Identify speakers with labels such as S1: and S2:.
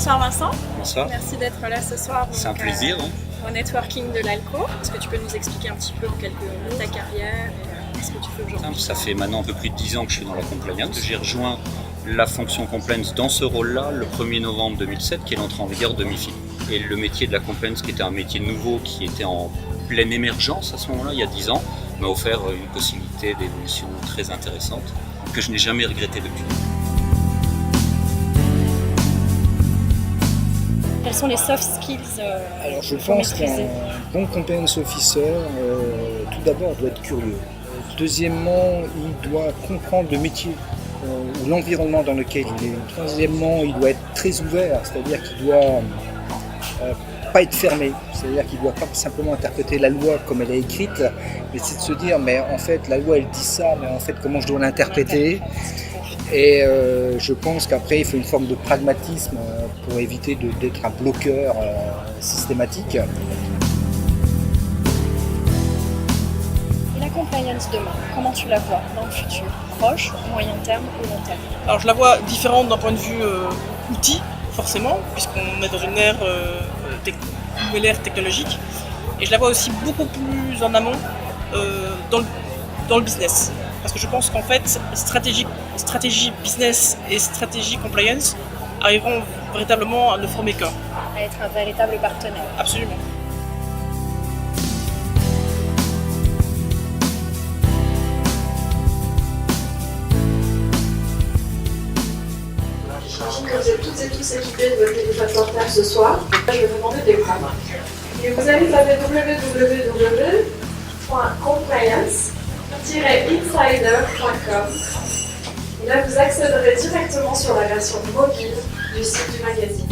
S1: Bonsoir Vincent.
S2: Bonsoir.
S1: Merci d'être là ce soir.
S2: C'est un plaisir.
S1: Au networking de l'ALCO. Est-ce que tu peux nous expliquer un petit peu en quelques mots ta carrière et ce que tu fais aujourd'hui?
S2: Ça fait maintenant un peu plus de 10 ans que je suis dans la compliance. J'ai rejoint la fonction compliance dans ce rôle-là le 1er novembre 2007, qui est l'entrée en vigueur de MiFID. Et le métier de la compliance, qui était un métier nouveau, qui était en pleine émergence à ce moment-là, il y a 10 ans, m'a offert une possibilité d'évolution très intéressante, que je n'ai jamais regretté depuis.
S1: Quels sont les soft skills
S3: Alors je pense qu'un bon compliance officer, tout d'abord, doit être curieux. Deuxièmement, il doit comprendre le métier ou l'environnement dans lequel il est. Troisièmement, il doit être très ouvert, c'est-à-dire qu'il doit pas être fermé, c'est-à-dire qu'il ne doit pas simplement interpréter la loi comme elle est écrite, mais c'est de se dire, mais en fait, la loi elle dit ça, mais en fait, comment je dois l'interpréter? Et je pense qu'après, il faut une forme de pragmatisme pour éviter d'être un bloqueur systématique.
S1: Et la compliance demain, comment tu la vois dans le futur? Proche, moyen terme ou long terme?
S4: Alors je la vois différente d'un point de vue outil, forcément, puisqu'on est dans une nouvelle ère technologique. Et je la vois aussi beaucoup plus en amont dans le business. Parce que je pense qu'en fait, stratégie business et stratégie compliance arriveront véritablement à ne former qu'un.
S1: À être un véritable partenaire.
S4: Absolument.
S5: J'imagine que vous êtes toutes et tous équipés de votre téléphone portable ce soir. Je vais vous demander de les prendre. Et vous allez taper www.compliance-insider.com. Et là, vous accéderez directement sur la version mobile du site du magazine.